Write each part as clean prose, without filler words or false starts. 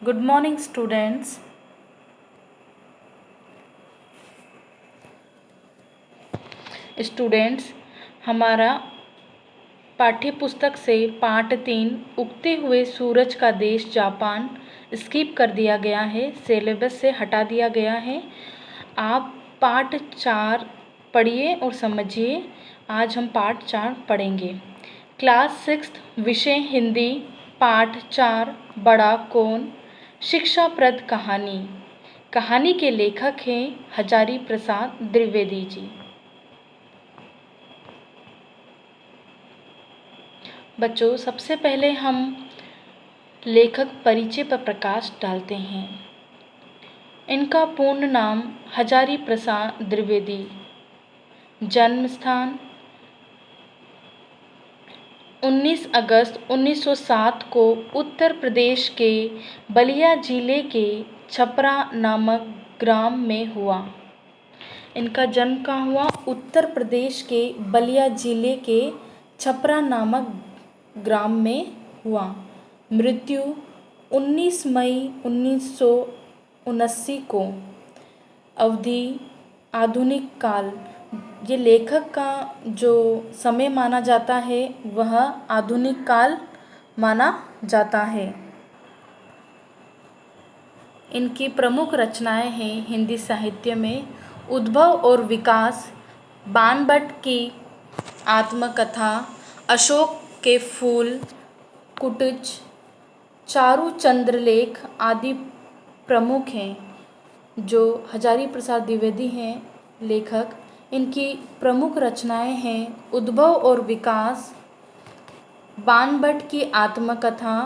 Good morning, students. Students, हमारा पाठ्य पुस्तक से पाठ 3 उगते हुए सूरज का देश जापान स्किप कर दिया गया है, सिलेबस से हटा दिया गया है। आप पाठ 4 पढ़िए और समझिए। आज हम पाठ 4 पढ़ेंगे। क्लास 6 विषय हिंदी, पाठ 4 बड़ा कौन, शिक्षाप्रद कहानी। कहानी के लेखक हैं हजारी प्रसाद द्विवेदी जी। बच्चों, सबसे पहले हम लेखक परिचय पर प्रकाश डालते हैं। इनका पूर्ण नाम हजारी प्रसाद द्विवेदी। जन्म स्थान 19 अगस्त 1907 को उत्तर प्रदेश के बलिया जिले के छपरा नामक ग्राम में हुआ। इनका जन्म कहाँ हुआ? उत्तर प्रदेश के बलिया जिले के छपरा नामक ग्राम में हुआ। मृत्यु 19 मई 1979 को। अवधि आधुनिक काल। ये लेखक का जो समय माना जाता है वह आधुनिक काल माना जाता है। इनकी प्रमुख रचनाएं हैं हिंदी साहित्य में उद्भव और विकास, बाणभट्ट की आत्मकथा, अशोक के फूल, कुटज, चारु चंद्रलेख आदि प्रमुख हैं। जो हजारी प्रसाद द्विवेदी हैं लेखक, इनकी प्रमुख रचनाएं हैं उद्भव और विकास, बाणभट्ट की आत्मकथा,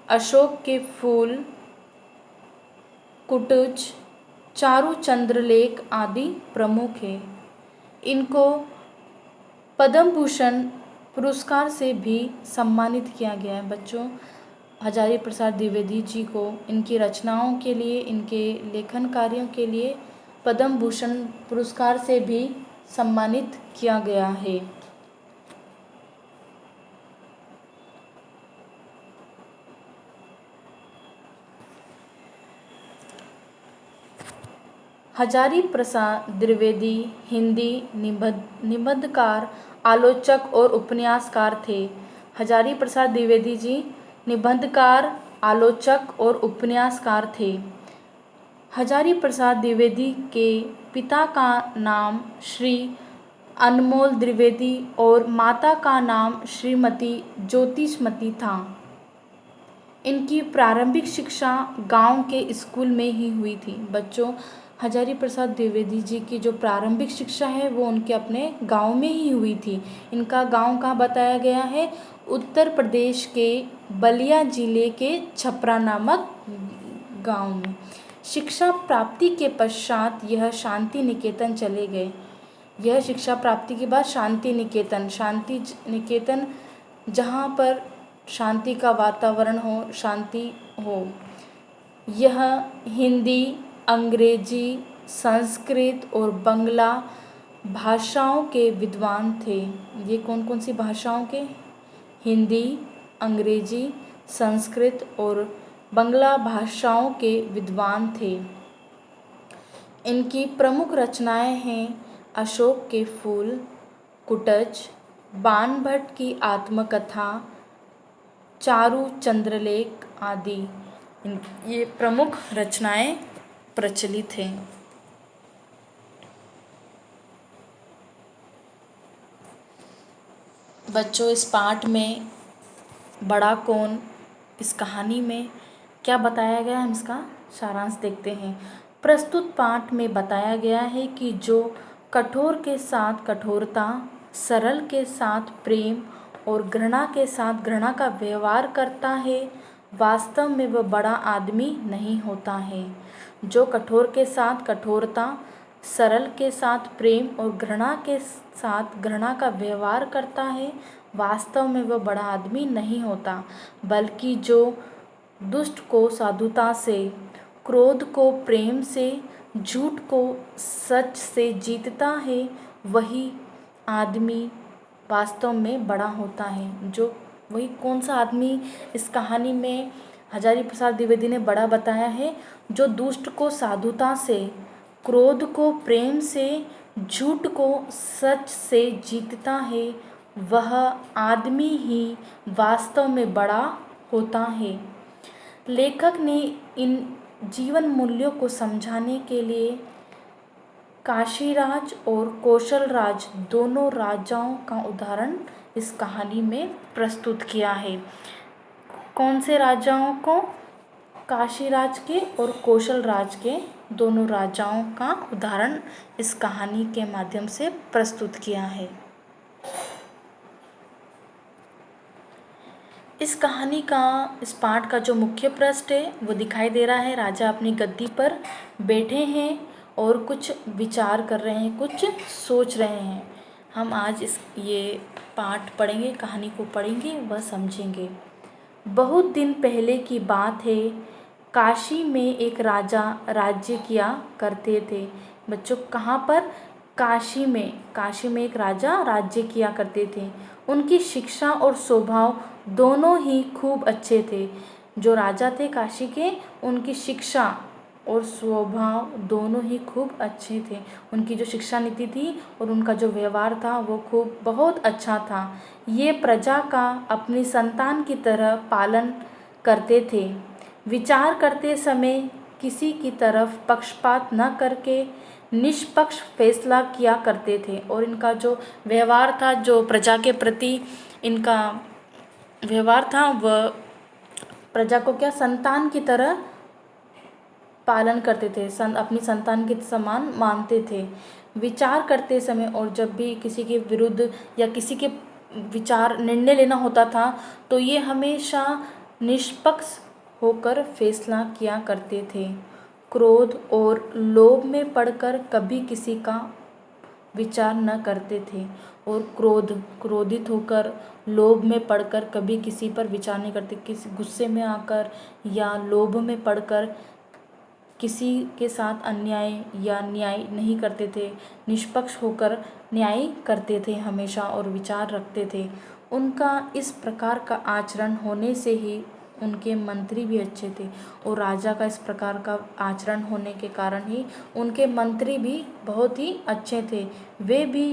अशोक के फूल, कुटज, चारु चंद्रलेख आदि प्रमुख है। इनको पद्म भूषण पुरस्कार से भी सम्मानित किया गया है। बच्चों, हजारी प्रसाद द्विवेदी जी को इनकी रचनाओं के लिए, इनके लेखन कार्यों के लिए पद्म भूषण पुरस्कार से भी सम्मानित किया गया है। हजारी प्रसाद द्विवेदी हिंदी निबंधकार, आलोचक और उपन्यासकार थे। हजारी प्रसाद द्विवेदी जी निबंधकार, आलोचक और उपन्यासकार थे। हजारी प्रसाद द्विवेदी के पिता का नाम श्री अनमोल द्विवेदी और माता का नाम श्रीमती ज्योतिषमती था। इनकी प्रारंभिक शिक्षा गांव के स्कूल में ही हुई थी। बच्चों, हजारी प्रसाद द्विवेदी जी की जो प्रारंभिक शिक्षा है वो उनके अपने गांव में ही हुई थी। इनका गांव कहाँ बताया गया है? उत्तर प्रदेश के बलिया जिले के छपरा नामक गांव में। शिक्षा प्राप्ति के पश्चात यह शांति निकेतन चले गए। यह शिक्षा प्राप्ति के बाद शांति निकेतन जहाँ पर शांति का वातावरण हो, शांति हो। यह हिंदी, अंग्रेजी, संस्कृत और बंगला भाषाओं के विद्वान थे। ये कौन कौन सी भाषाओं के? हिंदी, अंग्रेजी, संस्कृत और बंगला भाषाओं के विद्वान थे। इनकी प्रमुख रचनाएं हैं अशोक के फूल, कुटज, बाणभट्ट की आत्मकथा, चारु चंद्रलेख आदि। ये प्रमुख रचनाएं प्रचलित हैं। बच्चों, इस पाठ में बड़ा कौन, इस कहानी में क्या बताया गया है, हम इसका सारांश देखते हैं। प्रस्तुत पाठ में बताया गया है कि जो कठोर के साथ कठोरता, सरल के साथ प्रेम और घृणा के साथ घृणा का व्यवहार करता है, वास्तव में वह बड़ा आदमी नहीं होता है। जो कठोर के साथ कठोरता, सरल के साथ प्रेम और घृणा के साथ घृणा का व्यवहार करता है, वास्तव में वह बड़ा आदमी नहीं होता, बल्कि जो दुष्ट को साधुता से, क्रोध को प्रेम से, झूठ को सच से जीतता है, वही आदमी वास्तव में बड़ा होता है। जो वही कौन सा आदमी इस कहानी में हजारी प्रसाद द्विवेदी ने बड़ा बताया है, जो दुष्ट को साधुता से, क्रोध को प्रेम से, झूठ को सच से जीतता है, वह आदमी ही वास्तव में बड़ा होता है। लेखक ने इन जीवन मूल्यों को समझाने के लिए काशीराज और कौशलराज दोनों राजाओं का उदाहरण इस कहानी में प्रस्तुत किया है। कौन से राजाओं को? काशीराज के और कौशलराज के दोनों राजाओं का उदाहरण इस कहानी के माध्यम से प्रस्तुत किया है। इस कहानी का, इस पाठ का जो मुख्य पृष्ठ है वो दिखाई दे रहा है। राजा अपनी गद्दी पर बैठे हैं और कुछ विचार कर रहे हैं, कुछ सोच रहे हैं। हम आज ये पाठ पढ़ेंगे, कहानी को पढ़ेंगे, वह समझेंगे। बहुत दिन पहले की बात है, काशी में एक राजा राज्य किया करते थे। बच्चों, कहाँ पर? काशी में एक राजा राज्य किया करते थे। उनकी शिक्षा और स्वभाव दोनों ही खूब अच्छे थे। जो राजा थे काशी के, उनकी शिक्षा और स्वभाव दोनों ही खूब अच्छे थे। उनकी जो शिक्षा नीति थी और उनका जो व्यवहार था वो खूब बहुत अच्छा था। ये प्रजा का अपनी संतान की तरह पालन करते थे। विचार करते समय किसी की तरफ पक्षपात न करके निष्पक्ष फैसला किया करते थे। और इनका जो व्यवहार था, जो प्रजा के प्रति इनका व्यवहार था, वह प्रजा को क्या, संतान की तरह पालन करते थे, अपनी संतान के समान मानते थे। विचार करते समय और जब भी किसी के विरुद्ध या किसी के विचार निर्णय लेना होता था तो ये हमेशा निष्पक्ष होकर फैसला किया करते थे। क्रोध और लोभ में पड़कर कभी किसी का विचार न करते थे। और क्रोधित होकर, लोभ में पड़कर कभी किसी पर विचार नहीं करते। किसी गुस्से में आकर या लोभ में पड़कर किसी के साथ अन्याय या न्याय नहीं करते थे। निष्पक्ष होकर न्याय करते थे हमेशा और विचार रखते थे। उनका इस प्रकार का आचरण होने से ही उनके मंत्री भी अच्छे थे। और राजा का इस प्रकार का आचरण होने के कारण ही उनके मंत्री भी बहुत ही अच्छे थे। वे भी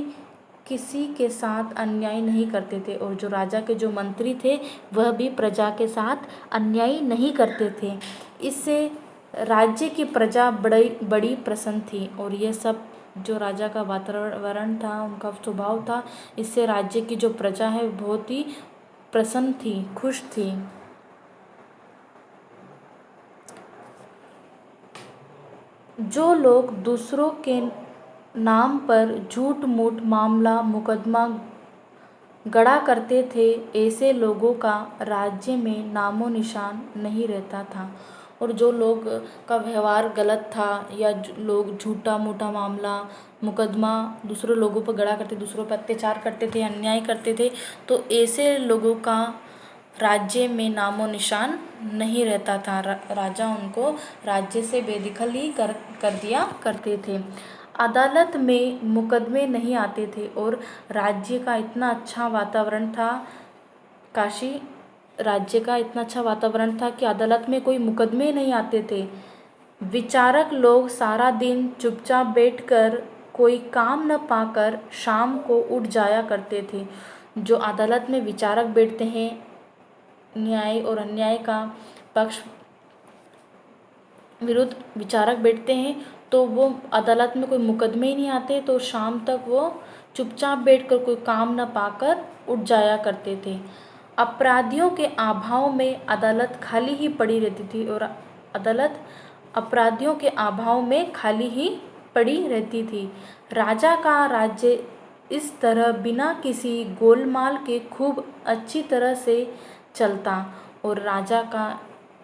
किसी के साथ अन्याय नहीं करते थे। और जो राजा के जो मंत्री थे वह भी प्रजा के साथ अन्याय नहीं करते थे। इससे राज्य की प्रजा बड़ी प्रसन्न थी। और यह सब जो राजा का वातावरण था, उनका स्वभाव था, इससे राज्य की जो प्रजा है बहुत ही प्रसन्न थी, खुश थी। जो लोग दूसरों के नाम पर झूठ मूठ मामला मुकदमा गढ़ा करते थे, ऐसे लोगों का राज्य में नामो निशान नहीं रहता था। और जो लोग का व्यवहार गलत था या लोग झूठा मूठा मामला मुकदमा दूसरे लोगों पर गढ़ा करते, दूसरों पर अत्याचार करते थे, अन्याय करते थे, तो ऐसे लोगों का राज्य में नामो निशान नहीं रहता था। राजा उनको राज्य से बेदखल ही कर दिया करते थे। अदालत में मुकदमे नहीं आते थे और राज्य का इतना अच्छा वातावरण था, काशी राज्य का इतना अच्छा वातावरण था कि अदालत में कोई मुकदमे नहीं आते थे। विचारक लोग सारा दिन चुपचाप बैठकर कोई काम न पाकर शाम को उठ जाया करते थे। जो अदालत में विचारक बैठते हैं, न्याय और अन्याय का पक्ष विरुद्ध विचारक बैठते हैं, तो वो अदालत में कोई मुकदमे ही नहीं आते, तो शाम तक वो चुपचाप बैठकर कोई काम न पाकर उठ जाया करते थे। अपराधियों के अभाव में अदालत खाली ही पड़ी रहती थी। और अदालत अपराधियों के अभाव में खाली ही पड़ी रहती थी। राजा का राज्य इस तरह बिना किसी गोलमाल के खूब अच्छी तरह से चलता। और राजा का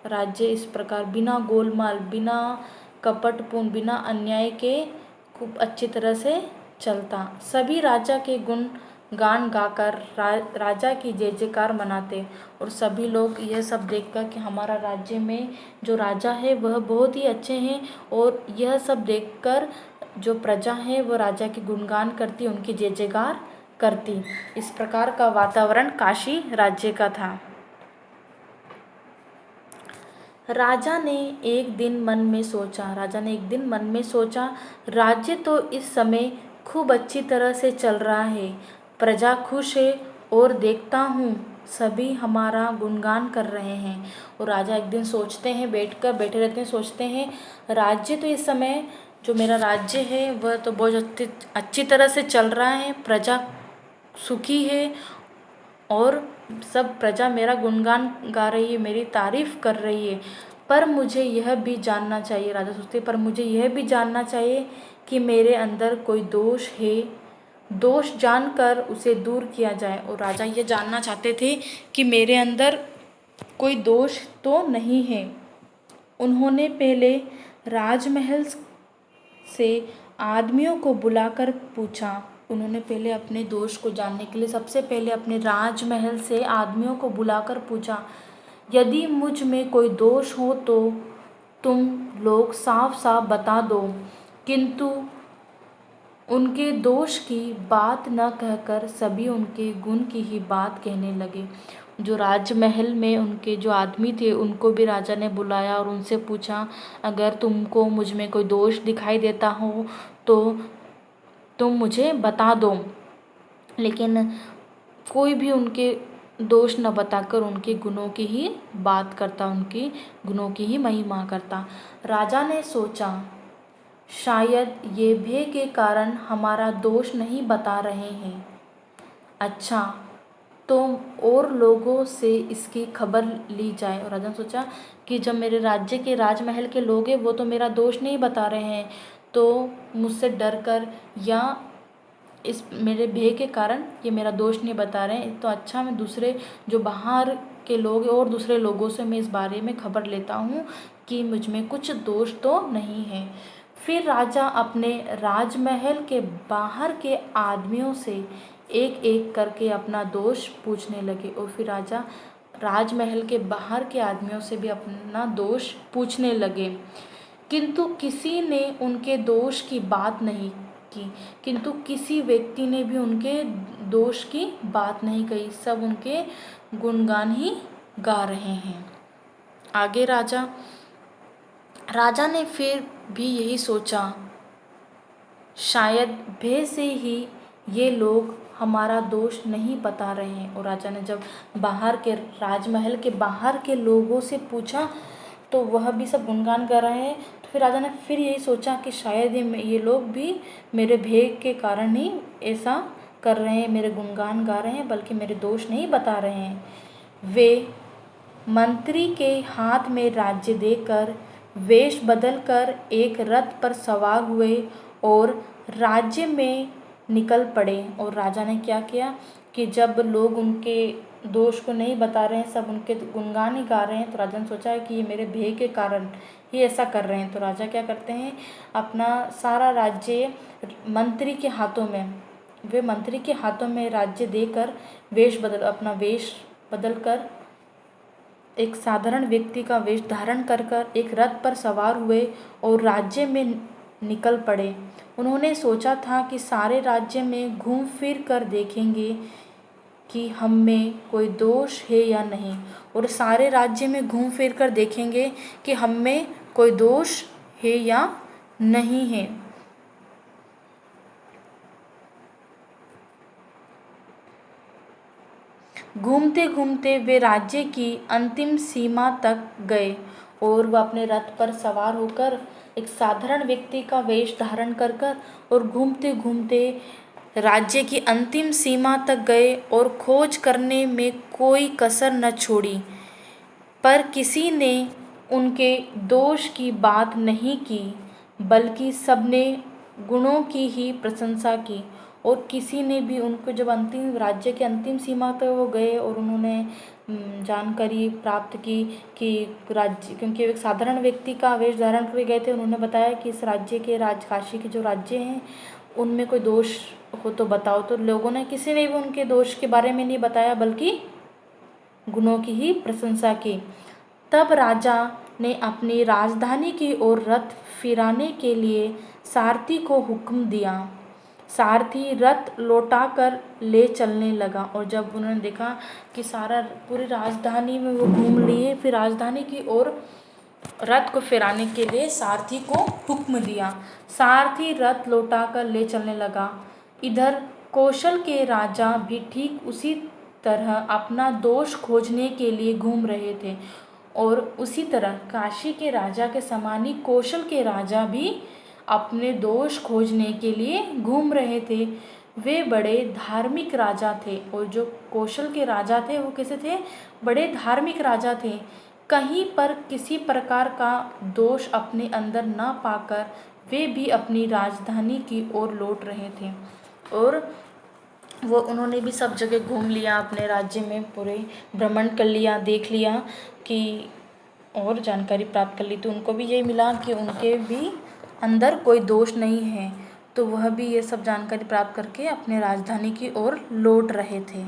राज्य इस प्रकार बिना गोलमाल, बिना कपटपूर्ण, बिना अन्याय के खूब अच्छी तरह से चलता। सभी राजा के गुण गान गाकर राजा की जय जयकार मनाते। और सभी लोग यह सब देखकर कि हमारा राज्य में जो राजा है वह बहुत ही अच्छे हैं, और यह सब देखकर जो प्रजा है वह राजा की गुणगान करती, उनकी जय जयकार करती। इस प्रकार का वातावरण काशी राज्य का था। राजा ने एक दिन मन में सोचा राज्य तो इस समय खूब अच्छी तरह से चल रहा है, प्रजा खुश है और देखता हूँ सभी हमारा गुणगान कर रहे हैं। और राजा एक दिन सोचते हैं, बैठे रहते हैं, सोचते हैं राज्य तो इस समय जो मेरा राज्य है वह तो बहुत अच्छी तरह से चल रहा है, प्रजा सुखी है और सब प्रजा मेरा गुणगान गा रही है, मेरी तारीफ कर रही है। पर मुझे यह भी जानना चाहिए, राजा सोचते, पर मुझे यह भी जानना चाहिए कि मेरे अंदर कोई दोष है, दोष जानकर उसे दूर किया जाए। और राजा ये जानना चाहते थे कि मेरे अंदर कोई दोष तो नहीं है। उन्होंने पहले राजमहल से आदमियों को बुलाकर पूछा। उन्होंने पहले अपने दोष को जानने के लिए सबसे पहले अपने राजमहल से आदमियों को बुलाकर पूछा, यदि मुझ में कोई दोष हो तो तुम लोग साफ साफ बता दो। किंतु उनके दोष की बात न कहकर सभी उनके गुण की ही बात कहने लगे। जो राजमहल में उनके जो आदमी थे उनको भी राजा ने बुलाया और उनसे पूछा, अगर तुमको मुझ में कोई दोष दिखाई देता हो तो तुम मुझे बता दो। लेकिन कोई भी उनके दोष न बताकर उनके गुणों की ही बात करता, उनकी गुणों की ही महिमा करता। राजा ने सोचा, शायद ये भय के कारण हमारा दोष नहीं बता रहे हैं। अच्छा, तो और लोगों से इसकी खबर ली जाए। और राजा ने सोचा कि जब मेरे राज्य के राजमहल के लोग हैं वो तो मेरा दोष नहीं बता रहे हैं, तो मुझसे डर कर या इस मेरे भय के कारण ये मेरा दोष नहीं बता रहे हैं, तो अच्छा मैं दूसरे जो बाहर के लोग और दूसरे लोगों से मैं इस बारे में खबर लेता हूँ कि मुझ में कुछ दोष तो नहीं है। फिर राजा अपने राजमहल के बाहर के आदमियों से एक एक करके अपना दोष पूछने लगे। और फिर राजा राजमहल के बाहर के आदमियों से भी अपना दोष पूछने लगे, किंतु किसी ने उनके दोष की बात नहीं की। किंतु किसी व्यक्ति ने भी उनके दोष की बात नहीं कही, सब उनके गुणगान ही गा रहे हैं। आगे राजा ने फिर भी यही सोचा, शायद भय से ही ये लोग हमारा दोष नहीं बता रहे हैं। और राजा ने जब बाहर के राजमहल के बाहर के लोगों से पूछा तो वह भी सब गुणगान कर रहे हैं। तो फिर राजा ने फिर यही सोचा कि शायद ये लोग भी मेरे भय के कारण ही ऐसा कर रहे हैं, मेरे गुणगान गा रहे हैं, बल्कि मेरे दोष नहीं बता रहे हैं। वे मंत्री के हाथ में राज्य देकर वेश बदलकर एक रथ पर सवार हुए और राज्य में निकल पड़े। और राजा ने क्या किया कि जब लोग उनके दोष को नहीं बता रहे हैं, सब उनके गुणगान ही गा रहे हैं, तो राजा ने सोचा है कि ये मेरे भय के कारण ही ऐसा कर रहे हैं। तो राजा क्या करते हैं, अपना सारा राज्य मंत्री के हाथों में राज्य देकर अपना वेश बदल कर एक साधारण व्यक्ति का वेश धारण कर एक रथ पर सवार हुए और राज्य में निकल पड़े। उन्होंने सोचा था कि सारे राज्य में घूम फिर कर देखेंगे कि हम में कोई दोष है या नहीं, और सारे राज्य में घूम फिर कर देखेंगे कि हम में कोई दोष है या नहीं है। घूमते घूमते वे राज्य की अंतिम सीमा तक गए और वह अपने रथ पर सवार होकर एक साधारण व्यक्ति का वेश धारण कर और घूमते घूमते राज्य की अंतिम सीमा तक गए और खोज करने में कोई कसर न छोड़ी, पर किसी ने उनके दोष की बात नहीं की, बल्कि सबने गुणों की ही प्रशंसा की। और किसी ने भी उनको जब राज्य के अंतिम सीमा तक वो गए और उन्होंने जानकारी प्राप्त की कि राज्य, क्योंकि एक साधारण व्यक्ति का वेश धारण करके गए थे, उन्होंने बताया कि इस राज्य के काशी के जो राज्य हैं उनमें कोई दोष हो तो बताओ। तो लोगों ने किसी ने भी उनके दोष के बारे में नहीं बताया, बल्कि गुणों की ही प्रशंसा की। तब राजा ने अपनी राजधानी की ओर रथ फिराने के लिए सारथी को हुक्म दिया। सारथी रथ लौटाकर ले चलने लगा। और जब उन्होंने देखा कि पूरी राजधानी में वो घूम लिए, फिर राजधानी की ओर रथ को फिराने के लिए सारथी को हुक्म दिया। सारथी रथ लौटाकर ले चलने लगा। इधर कौशल के राजा भी ठीक उसी तरह अपना दोष खोजने के लिए घूम रहे थे, और उसी तरह काशी के राजा के समान ही कौशल के राजा भी अपने दोष खोजने के लिए घूम रहे थे। वे बड़े धार्मिक राजा थे, और जो कौशल के राजा थे वो कैसे थे? बड़े धार्मिक राजा थे। कहीं पर किसी प्रकार का दोष अपने अंदर न पाकर वे भी अपनी राजधानी की ओर लौट रहे थे, और उन्होंने भी सब जगह घूम लिया, अपने राज्य में पूरे भ्रमण कर लिया, देख लिया कि और जानकारी प्राप्त कर ली। तो उनको भी यही मिला कि उनके भी अंदर कोई दोष नहीं है, तो वह भी ये सब जानकारी प्राप्त करके अपने राजधानी की ओर लौट रहे थे।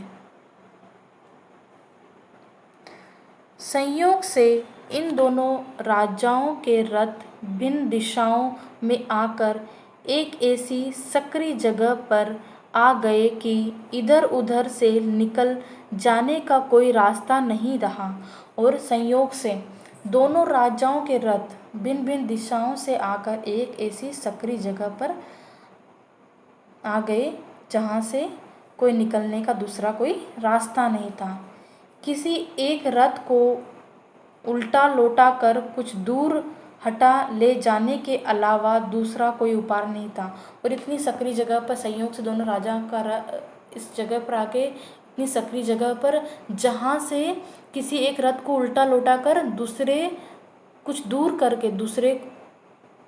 संयोग से इन दोनों राजाओं के रथ भिन्न दिशाओं में आकर एक ऐसी सकरी जगह पर आ गए कि इधर उधर से निकल जाने का कोई रास्ता नहीं रहा। और संयोग से दोनों राजाओं के रथ भिन्न भिन्न दिशाओं से आकर एक ऐसी सकरी जगह पर आ गए जहाँ से कोई निकलने का दूसरा कोई रास्ता नहीं था। किसी एक रथ को उल्टा लौटा कर कुछ दूर हटा ले जाने के अलावा दूसरा कोई उपाय नहीं था। और इतनी सकरी जगह पर संयोग से दोनों राजा का इस जगह पर आके, इतनी सकरी जगह पर जहाँ से किसी एक रथ को उल्टा लौटा कर दूसरे कुछ दूर करके दूसरे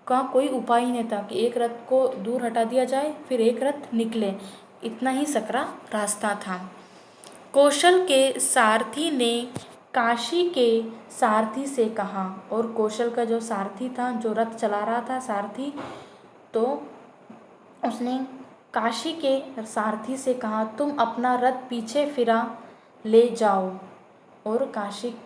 का कोई उपाय ही नहीं था कि एक रथ को दूर हटा दिया जाए फिर एक रथ निकले, इतना ही सकरा रास्ता था। कौशल के सारथी ने काशी के सारथी से कहा, और कौशल का जो सारथी था, जो रथ चला रहा था सारथी, तो उसने काशी के सारथी से कहा, तुम अपना रथ पीछे फिरा ले जाओ। और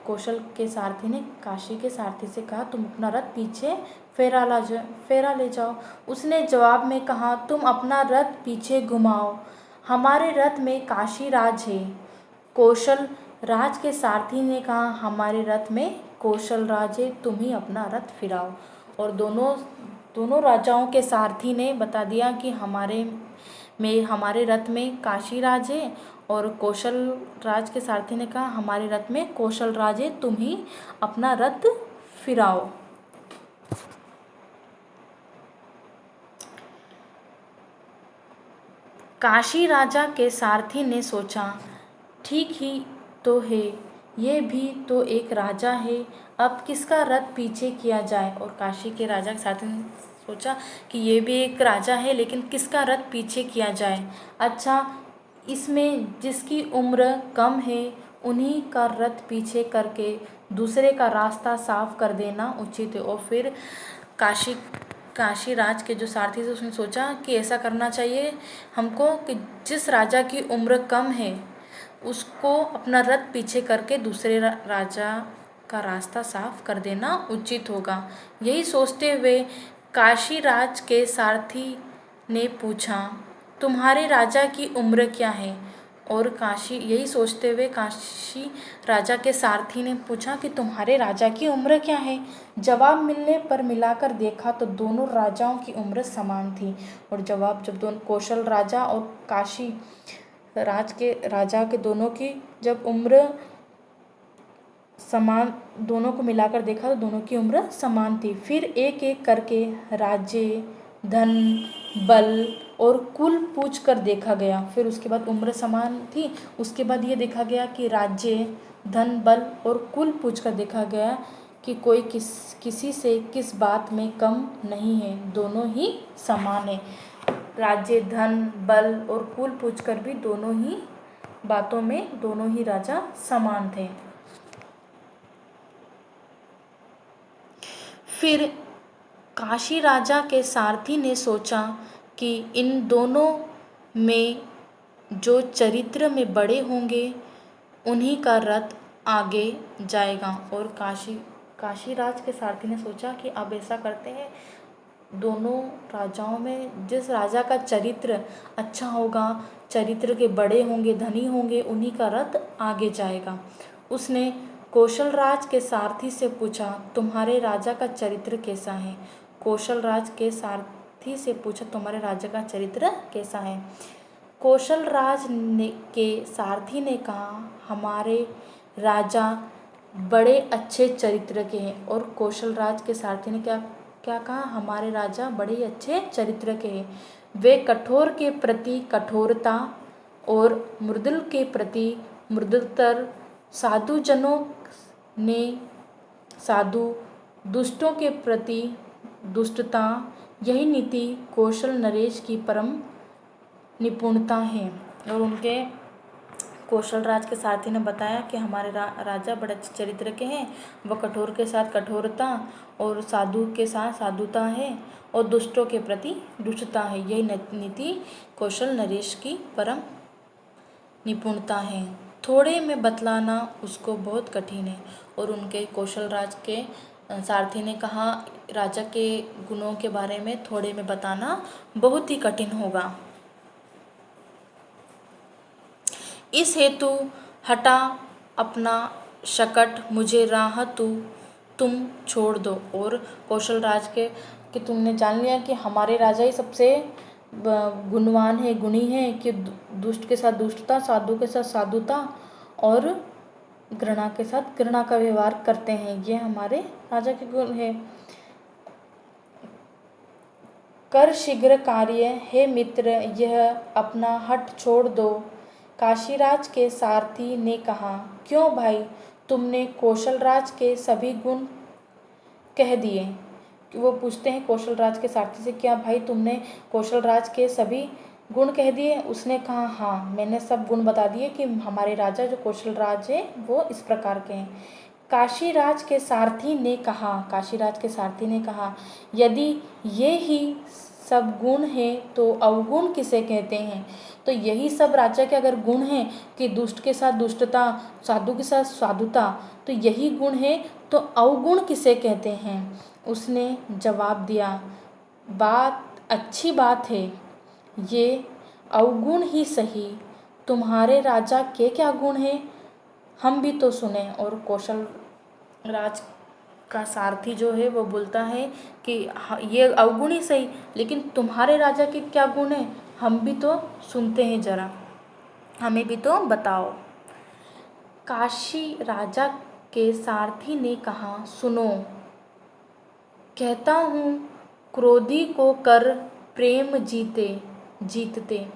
कौशल के सारथी ने काशी के सारथी से कहा, तुम अपना रथ पीछे फेरा ले जाओ। उसने जवाब में कहा, तुम अपना रथ पीछे घुमाओ, हमारे रथ में काशी राज है। कौशल राज के सारथी ने कहा, हमारे रथ में कौशल राज है, तुम ही अपना रथ फिराओ। और दोनों राजाओं के सारथी ने बता दिया कि हमारे रथ में काशी राज है, और कौशल राज के सारथी ने कहा, हमारे रथ में कौशल राज है, तुम ही अपना रथ फिराओ। काशी राजा के सारथी ने सोचा, ठीक ही तो है, ये भी तो एक राजा है, अब किसका रथ पीछे किया जाए। और काशी के राजा के सारथी ने सोचा कि ये भी एक राजा है, लेकिन किसका रथ पीछे किया जाए। अच्छा, इसमें जिसकी उम्र कम है उन्हीं का रथ पीछे करके दूसरे का रास्ता साफ कर देना उचित है। और फिर काशी राज के जो सारथी थे उसने सोचा कि ऐसा करना चाहिए हमको कि जिस राजा की उम्र कम है उसको अपना रथ पीछे करके दूसरे राजा का रास्ता साफ कर देना उचित होगा। यही सोचते हुए काशी राज के सारथी ने पूछा, तुम्हारे राजा की उम्र क्या है। और यही सोचते हुए काशी राजा के सारथी ने पूछा कि तुम्हारे राजा की उम्र क्या है। जवाब मिलने पर मिलाकर देखा तो दोनों राजाओं की उम्र समान थी। और जब दोनों कौशल राजा और काशी राज के राजा के दोनों की जब उम्र समान, दोनों को मिलाकर देखा तो दोनों की उम्र समान थी। फिर एक एक करके राज्य, धन, बल और कुल पूछ कर देखा गया। फिर उसके बाद उम्र समान थी, उसके बाद ये देखा गया कि राज्य, धन, बल और कुल पूछ कर देखा गया कि कोई किसी से किस बात में कम नहीं है, दोनों ही समान है। राज्य, धन, बल और कुल पूछकर भी दोनों ही बातों में दोनों ही राजा समान थे। फिर काशी राजा के सारथी ने सोचा कि इन दोनों में जो चरित्र में बड़े होंगे उन्हीं का रथ आगे जाएगा। और काशी राज के सारथी ने सोचा कि अब ऐसा करते हैं, दोनों राजाओं में जिस राजा का चरित्र अच्छा होगा, चरित्र के बड़े होंगे, धनी होंगे, उन्हीं का रथ आगे जाएगा। उसने कौशल राज के सारथी से पूछा, तुम्हारे राजा का चरित्र कैसा है। कौशल राज के सारथी से पूछा, तुम्हारे राजा का चरित्र कैसा है। कौशल राज के सारथी ने कहा, हमारे राजा बड़े अच्छे चरित्र के हैं। और कौशल राज के सारथी ने क्या क्या कहा, हमारे राजा बड़े अच्छे चरित्र के हैं। वे कठोर के प्रति कठोरता और मृदुल के प्रति मृदुतर, साधुजनों ने साधु, दुष्टों के प्रति दुष्टता, यही नीति कौशल नरेश की परम निपुणता है। और उनके कौशल राज के सारथी ने बताया कि हमारे राजा बड़े अच्छे चरित्र के हैं, वह कठोर के साथ कठोरता और साधु के साथ साधुता है और दुष्टों के प्रति दुष्टता है, यही नीति कौशल नरेश की परम निपुणता है। थोड़े में बतलाना उसको बहुत कठिन है। और उनके कौशल राज के सारथी ने कहा, राजा के गुणों के बारे में थोड़े में बताना बहुत ही कठिन होगा। इस हेतु हटा अपना शकट, मुझे राह तुम छोड़ दो। और कौशल राज के कि तुमने जान लिया कि हमारे राजा ही सबसे गुणवान है, गुणी है, कि दुष्ट के साथ दुष्टता, साधु के साथ साधुता और घृणा के साथ घृणा का व्यवहार करते हैं, ये हमारे राजा के गुण है। कर शीघ्र कार्य हे मित्र, यह अपना हट छोड़ दो। काशीराज के सारथी ने कहा, क्यों भाई, तुमने कौशल राज के सभी गुण कह दिए। कि वो पूछते हैं कौशल राज के सारथी से, क्या भाई तुमने कौशल राज के सभी गुण कह दिए। उसने कहा, हाँ मैंने सब गुण बता दिए कि हमारे राजा जो कौशल राज है वो इस प्रकार के हैं। काशीराज के सारथी ने कहा, यदि ये ही सब गुण हैं तो अवगुण किसे कहते हैं। तो यही सब राजा के अगर गुण हैं कि दुष्ट के साथ दुष्टता, साधु के साथ साधुता, तो यही गुण है, तो अवगुण किसे कहते हैं। उसने जवाब दिया, बात अच्छी बात है, ये अवगुण ही सही, तुम्हारे राजा के क्या गुण हैं, हम भी तो सुने। और कौशल राज का सारथी जो है वो बोलता है कि ये अवगुण ही सही, लेकिन तुम्हारे राजा के क्या गुण हैं, हम भी तो सुनते हैं, जरा हमें भी तो बताओ। काशी राजा के सारथी ने कहा, सुनो, कहता हूँ, क्रोधी को कर प्रेम जीतते।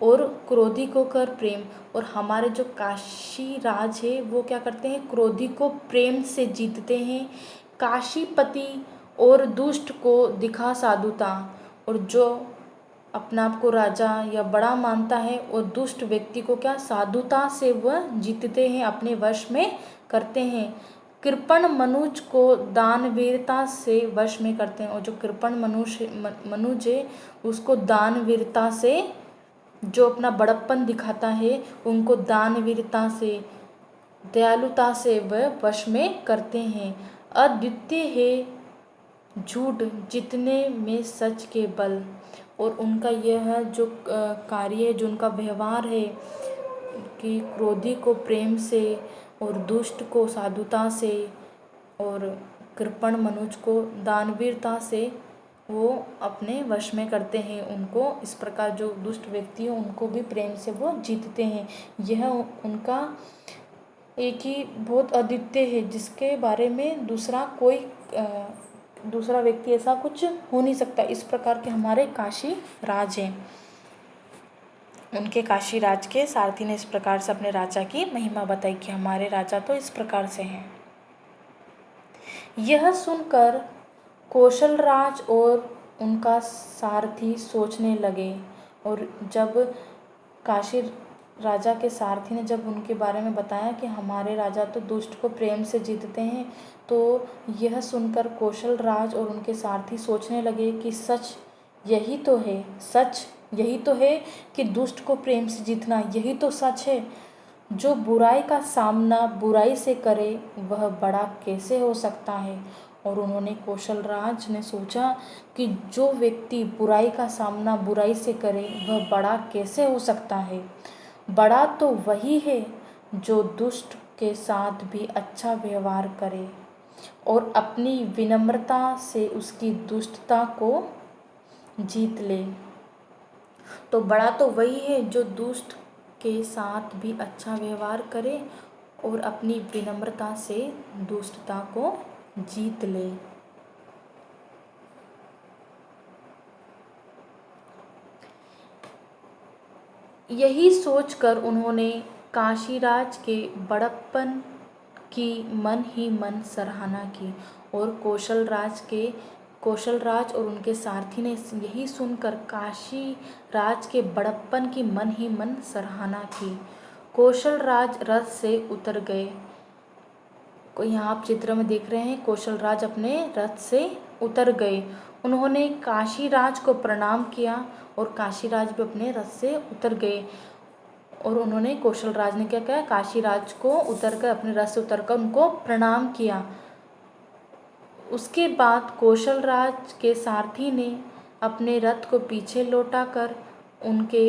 और क्रोधी को कर प्रेम। और हमारे जो काशी राज है वो क्या करते हैं, क्रोधी को प्रेम से जीतते हैं। काशीपति और दुष्ट को दिखा साधुता। और जो अपना आप को राजा या बड़ा मानता है और दुष्ट व्यक्ति को क्या साधुता से वह जीतते हैं, अपने वश में करते हैं। कृपण मनुज को दानवीरता से वश में करते हैं। और जो कृपण मनुज है उसको दानवीरता से, जो अपना बड़प्पन दिखाता है, उनको दानवीरता से, दयालुता से वह वश में करते हैं। अद्वितीय है झूठ जितने में सच के बल। और उनका यह जो कार्य है, जो उनका व्यवहार है कि क्रोधी को प्रेम से और दुष्ट को साधुता से और कृपण मनुज को दानवीरता से वो अपने वश में करते हैं। उनको इस प्रकार जो दुष्ट व्यक्ति है उनको भी प्रेम से वो जीतते हैं। यह उनका एक ही बहुत अद्वितीय है, जिसके बारे में दूसरा व्यक्ति ऐसा कुछ हो नहीं सकता। इस प्रकार के हमारे काशी राज हैं। उनके काशी राज के सारथी ने इस प्रकार से अपने राजा की महिमा बताई कि हमारे राजा तो इस प्रकार से हैं। यह सुनकर कौशल राज और उनका सारथी सोचने लगे। और जब काशी राजा के सारथी ने जब उनके बारे में बताया कि हमारे राजा तो दुष्ट को प्रेम से जीतते हैं, तो यह सुनकर कौशल राज और उनके सारथी सोचने लगे कि सच यही तो है कि दुष्ट को प्रेम से जीतना, यही तो सच है। जो बुराई का सामना बुराई से करे वह बड़ा कैसे हो सकता है। और उन्होंने कौशल राज ने सोचा कि जो व्यक्ति बुराई का सामना बुराई से करे वह बड़ा कैसे हो सकता है। बड़ा तो वही है जो दुष्ट के साथ भी अच्छा व्यवहार करे और अपनी विनम्रता से उसकी दुष्टता को जीत ले। तो बड़ा तो वही है जो दुष्ट के साथ भी अच्छा व्यवहार करे और अपनी विनम्रता से दुष्टता को जीत ले। यही सोचकर उन्होंने काशीराज के बड़प्पन की मन ही मन सराहना की और कौशलराज और उनके सारथी ने यही सुनकर काशीराज के बड़प्पन की मन ही मन सराहना की। कौशलराज रथ से उतर गए। यहाँ आप चित्र में देख रहे हैं, कौशलराज अपने रथ से उतर गए। उन्होंने काशीराज को प्रणाम किया और काशीराज भी अपने रथ से उतर गए। और उन्होंने कौशलराज ने क्या किया, काशीराज को उतरकर अपने रथ से उतरकर उनको प्रणाम किया। उसके बाद कौशलराज के सारथी ने अपने रथ को पीछे लौटाकर उनके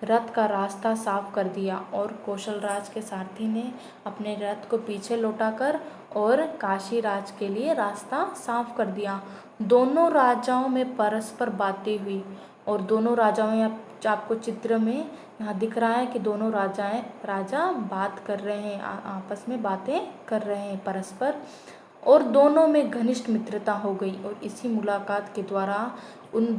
रथ का रास्ता साफ कर दिया और कौशलराज के सारथी ने अपने रथ को पीछे लौटाकर और काशीराज के लिए रास्ता साफ कर दिया। दोनों राजाओं में परस्पर बातें हुई और दोनों राजाओं में आपको चित्र में यहाँ दिख रहा है कि दोनों राजा बात कर रहे हैं, आपस में बातें कर रहे हैं परस्पर, और दोनों में घनिष्ठ मित्रता हो गई। और इसी मुलाकात के द्वारा उन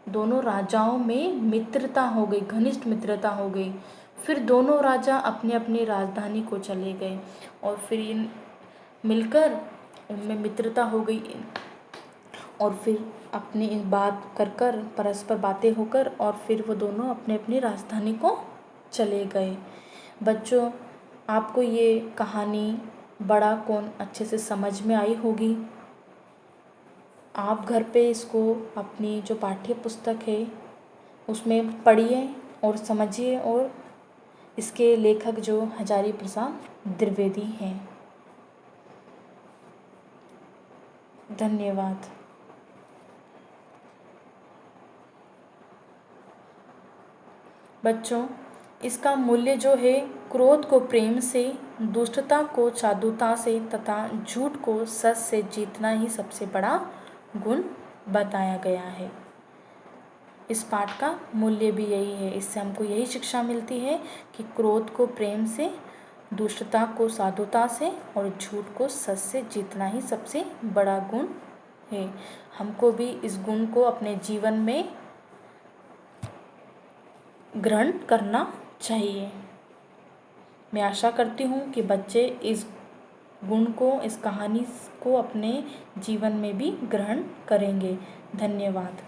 दोनों राजाओं में मित्रता हो गई, घनिष्ठ मित्रता हो गई। फिर दोनों राजा अपने अपनी राजधानी को चले गए और फिर इन मिलकर उनमें मित्रता हो गई और फिर अपनी बात कर परस्पर बातें होकर और फिर वो दोनों अपने अपनी राजधानी को चले गए। बच्चों, आपको ये कहानी बड़ा कौन अच्छे से समझ में आई होगी। आप घर पे इसको अपनी जो पाठ्य पुस्तक है उसमें पढ़िए और समझिए और इसके लेखक जो हजारी प्रसाद द्विवेदी हैं। धन्यवाद। बच्चों, इसका मूल्य जो है, क्रोध को प्रेम से, दुष्टता को साधुता से तथा झूठ को सच से जीतना ही सबसे बड़ा गुण बताया गया है। इस पाठ का मूल्य भी यही है। इससे हमको यही शिक्षा मिलती है कि क्रोध को प्रेम से, दुष्टता को साधुता से और झूठ को सच से जीतना ही सबसे बड़ा गुण है। हमको भी इस गुण को अपने जीवन में ग्रहण करना चाहिए। मैं आशा करती हूँ कि बच्चे इस गुण को, इस कहानी को अपने जीवन में भी ग्रहण करेंगे। धन्यवाद।